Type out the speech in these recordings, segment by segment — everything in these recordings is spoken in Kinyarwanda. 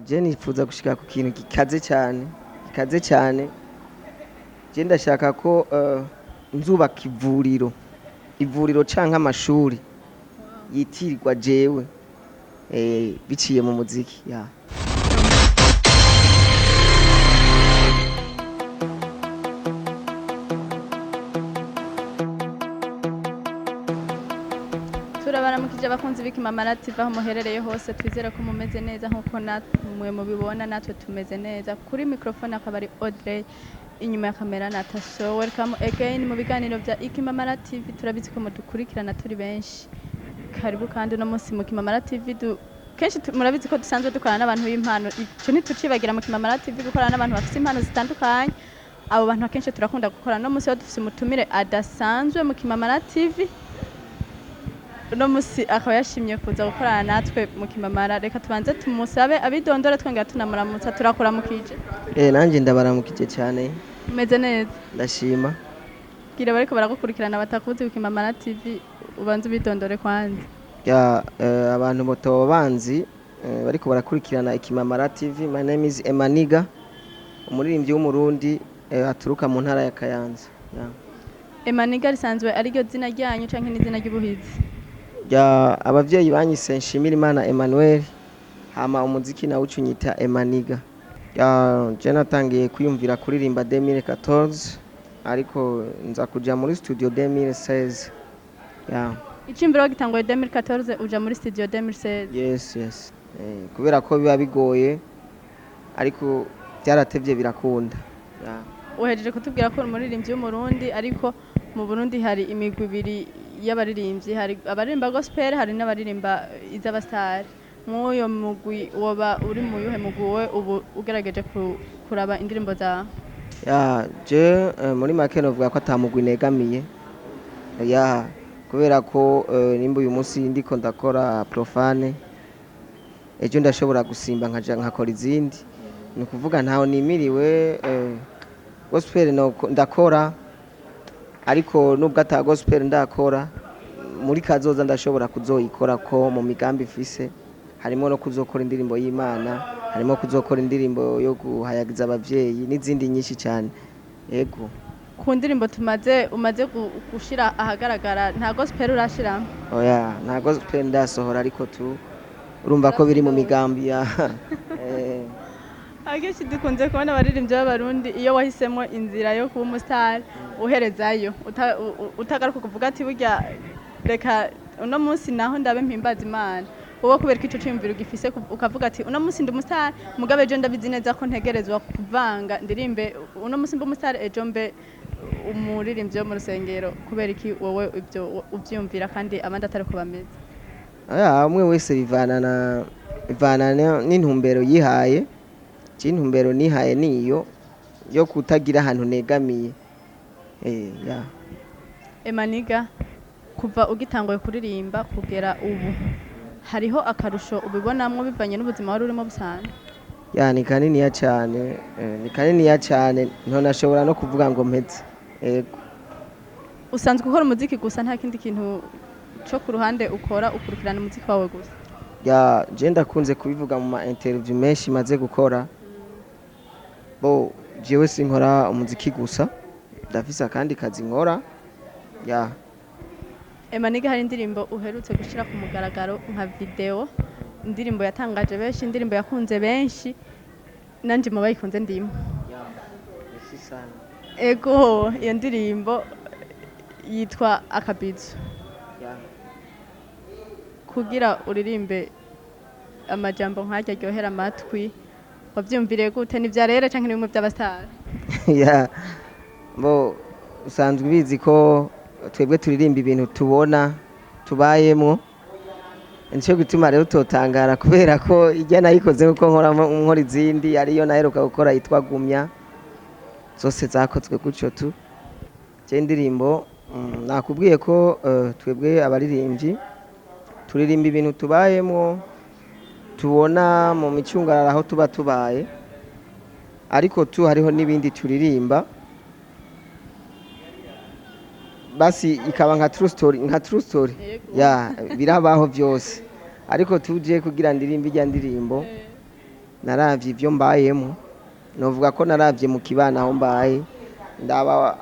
Je nifuza gushika ku kintu gikaze cyane. Je ndashaka ko nzubaka ivuriro canke amashuri yitirirwa jewe biciye mu muziki ya. Turabaramukije abakunzi b'Ikimamara TV aho muherereye hose, twizere ko mumeze neza nk'uko namwe mubibona, natwe tumeze neza. Kuri microphone akaba ari Audrey, inyuma ya kamera Natasha. Welcome again mu biganiro bya Ikimamara TV. Turabizi ko mudukurikirana turi benshi. Karibu kandi no munsi mu Kimamara TV kenshi murabizi ko dusanzwe dukorana n'abantu b'impano. Ico ntitucibagira mu Kimamara TV gukorana n'abantu bafite impano zitandukanye. Abo bantu akenshi turakunda gukorana. No munsi dufite umutumire adasanzwe mu Kimamara TV. Uno musi akaba yashimye kuza gukorana natwe mu Kimamara. Reka tubanze tumusabe abidondora twongera tunamuramutsa. Turakuramukije. Nanje ndabaramukije cyane. Umeze neza? Ndashima. Gira bariko baragukurikirana batakuzi ku Kimamara TV, ubanze ubidondore kwanza. Abantu boto banzi bariko barakurikirana Ikimamara TV. My name is Emaniga, umuririmbyi w'umurundi aturuka mu ntara ya Kayanza. Emaniga risanzwe ari ryo zina ryanyu canke n'izina ry'ubuhizi? Abavyeyi banyise Nshimirimana Emmanuel, hama umuziki nawo ucunyita Emaniga. Je natangiye kwiyumvira kuririmba 2014 ariko nza kuja muri studio 2016. Icimbiro gitangoye 2014 uja muri studio 2016? Yes. Kubera ko biba bigoye ariko byaratevye birakunda. Uhejeje kutubwira ko umuririmbyi w'umurundi, ariko mu Burundi hari imigwi ibiri y'abaririmbyi, hari abaririmba gospel, hari n'abaririmba iz'abastar. Nk'uyo mugwi woba uri mu yuhe mugwi we ubu ugerageje kuraba indirimbo za? Je muri make novuga ko atamugwi negamiye. Kubera ko nimba uyu munsi ndiko ndakora profane, ejo ndashobora gusimba nkaja nkakora izindi. Ni kuvuga ntaho nimiriwe. Gospel ndakora, ariko nubwo ata gospel ndakora, muri kazoza ndashobora kuzoyikora ko mu migambi ifise, harimo no kuzokora indirimbo y'Imana, harimo kuzokora indirimbo yo guhayagiza abavyeyi n'izindi nyinshi cyane. Yego. Ku ndirimbo umaze gushira ahagaragara nta gospel urashiramo? Oya, nta gospel ndasohora, ariko urumva ko biri mu migambi ya. Akenshi dukunze kubona abaririmbyi b'abarundi, iyo wahisemo inzira yo kuba umustar uherezayo, utagaruka kuvuga ati burya reka uno munsi naho ndabe mpimbaza Imana. Wowe kubera ko ico ciyumviro gifise ukavuga ati uno munsi ndi umustar, mugabe ejo ndabizi neza ko ntegerezwa kuvanga ndirimbe uno munsi mbe umustar, ejo mbe umuririmbyi wo mu rusengero. Kubera iki wowe ibyo uvyumvira kandi abandi atari ko bameze? Umwe wese ivana n'intumbero yihaye. Intumbero nihaye niyo yo kutagira ahantu negamiye. Emaniga, kuva ugitangoye kuririmba kugera ubu, hariho akarusho ubibonamwo bivanye n'ubuzima wari urimo busanzwe? Ni kaniniya cyane, ntonashobora no kuvuga ngo mpeze. Yego. Usanzwe ukora umuziki gusa, nta kindi kintu cyo ku ruhande ukora, ukurikirana umuziki wawe gusa? Je ndakunze kubivuga mu ma interview menshi maze gukora. Jewe sinkora umuziki gusa, ndafise akandi kazi nkora. Emaniga, hari indirimbo uherutse gushira ku mugaragaro nka video, indirimbo yatangaje benshi, indirimbo yakunze benshi, nanje mu bayikunze ndimo. Ego, iyo ndirimbo yitwa Akabizu. Kugira uririmbe amajambo nk'ajya aryohera amatwi, wavyumviriye gute? Ni vya rero canke ni bimwe by'abastar? Usanzwe ubizi ko twebwe turirimba ibintu tubona tubayemo, nico gituma rero utotangara kubera ko ijya nayikoze uko nkora izindi, ariyo naheruka gukora yitwa Gumya, zose zakozwe gutyo tu. Je indirimbo nakubwiye ko twebwe abaririmbyi turirimba ibintu tubayemo, tubona mu micungararo aho tuba tubaye, ariko hariho n'ibindi turirimba basi ikaba nka true story birabaho byose, ariko tuje kugira ndirimba ijya ndirimbo naravye ivyo mbayemo, novuga ko naravye mu kibana aho mbaye, ndaba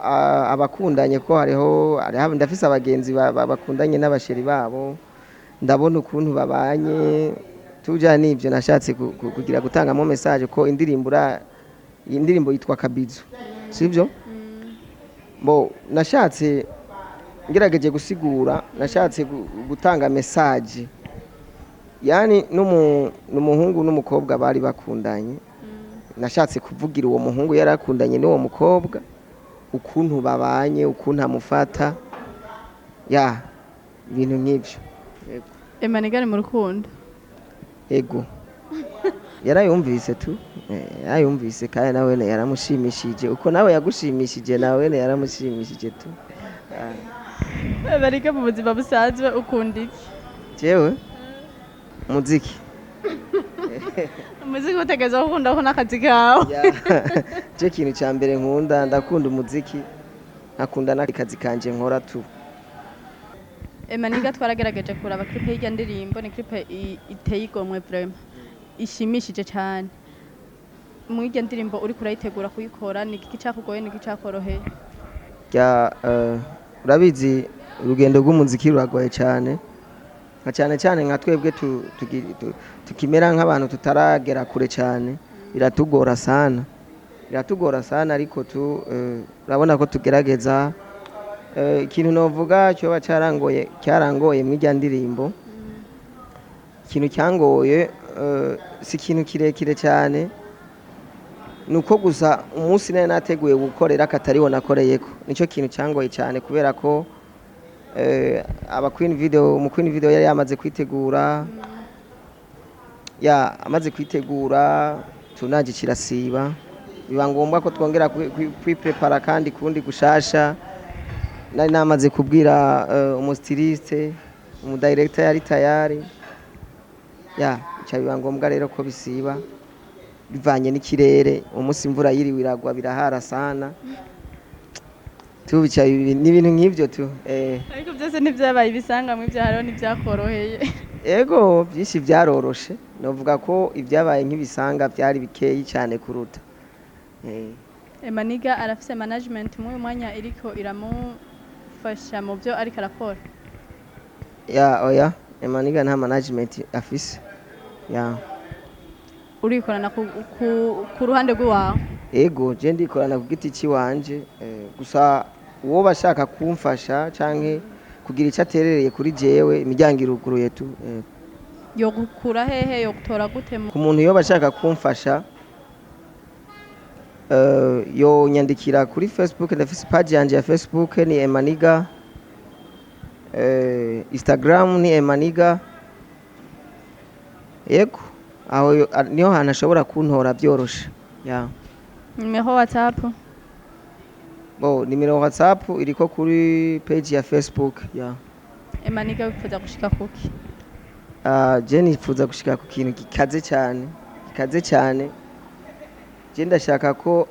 abakundanye ko hariho ndafise abagenzi bakundanye n'abasheri babo, ndabona ukuntu babanye, tuja n'ivyo nashatse kugira gutangamo message ko indirimbo yitwa Kabizu, sivyo? Nashatse ngerageje gusigura, nashatse gutanga message, yani n'umuhungu n'umukobwa bari bakundanye, nashatse kuvugira uwo muhungu yarakundanye n'uwo mukobwa, ukuntu babanye, ukuntu amufata, ibintu nk'ivyo. Emaniga ari mu rukundo? Ego, yarayumvise tu, yarayumvise kandi nawene yaramushimishije, uko nawe yagushimishije nawene yaramushimishije tu. Emaniga mu buzima busanzwe ukunda iki? Jewe muziki. Umuziki utegerezwa gukunda ko n'akazi kawe. Je kintu ca mbere nkunda, ndakunda umuziki, nkakunda n'akazi kanje nkora tu. Emaniga twaragerageje kuraba clip y'irya ndirimbo, ni clip iteye igomwe vraiment, ishimishije cyane. Mu irya ndirimbo uri kurayitegura kuyikora, ni iki cyakugoye, ni iki cyakoroheye? Urabizi urugendo rw'umuziki ruragoye cyane, cyane cyane nka twebwe tukimera nk'abantu tutaragera kure cyane, biratugora sana ariko urabona ko tugerageza. Ikintu novuga cyoba cyarangoye mu irya ndirimbo, ikintu cyangoye si ikintu kirekire cyane, nuko gusa umunsi nari nateguye gukorera katariho nakoreyeko, nicyo kintu cyangoye cyane, kubera ko mu Queen Video yari yamaze kwitegura, amaze kwitegura tunaje kirasiba, biba ngombwa ko twongera kwiprepara kandi kundi gushasha. Nari namaze kubwira umustiliste, umudirector yari tayari, biba ngombwa rero ko bisiba bivanye n'ikirere, umunsi imvura yiriwe iragwa birahara sana, tubica n'ibintu nk'ivyo tu. Ariko byose ntivyabaye ibisangamwe, ivyahariho n'ivyakoroheye. Ego byinshi byaroroshe, novuga ko ibyabaye nk'ibisanga byari bikeyi cyane kuruta. Emaniga arafise management mu mwanya iriko iramufasha mu byo ariko arakora? Oya, Emaniga nta management afise. Urikorana ku ruhande rw'iwawe? Ego, je ndikorana ku giti ciwanje, gusa uwo bashaka kumfasha canke kugira icyo aterereye kuri jewe, imiryango iruguruye tu. Yo gukura hehe, yo gutora gute? Ku muntu yo bashaka kumfasha, yo nyandikira kuri Facebook, ndafise page yanje ya Facebook ni Emaniga, Instagram ni Emaniga. Yego, aho niho hantu ashobora kuntora byoroshe. Nimero WhatsApp? Nimero WhatsApp iriko kuri page ya Facebook. Emaniga wifuza gushika kuki? Je nifuza gushika ku kintu gikaze cyane. Je ndashaka ko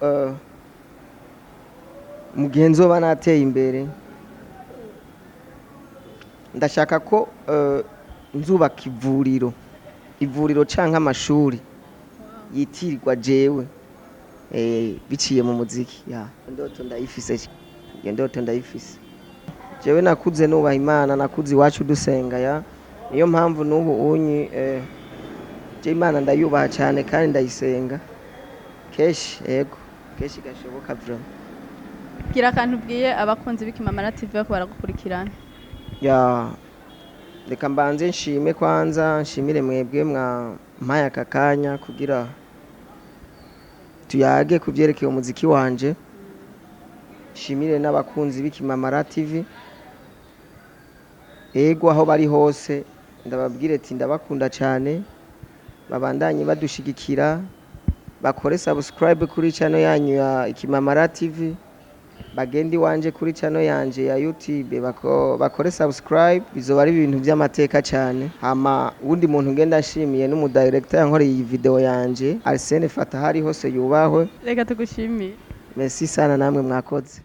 mugenzo banateye imbere, ndashaka ko nzubaka ivuriro canke amashuri yitirirwa jewe, biciye mu muziki. Ndoto ndayifise. Jewe nakuze nubaha Imana, nakuze iwacu dusenga, niyo mpamvu n'ubu unyi je Imana ndayubaha cyane kandi ndayisenga keshi. Yego, keshi gashoboka vraiment. Gira akantu ubwiye abakunzi b'Ikimamara TV bako baragukurikirana? Reka mbanze nshime kwanza, nshimire mwebwe mpaye aka kanya kugira tuyage kuvyerekeye umuziki wanje. Nshimire n'abakunzi b'Ikimamara TV, ego aho bari hose ndababwire ati ndabakunda cyane, babandanye badushigikira, bakore subscribe kuri channel yanyu ya Ikimamara TV, bagende wanje kuri channel yanje ya YouTube bakore subscribe, bizoba ari ibintu by'amateka cyane. Hama undi muntu ngenda nshimiye n'umudirector yankoreye iyi video yanje, Arsene Fatahari hose yubahwe. Reka tugushimire. Merci sana, namwe mwakoze.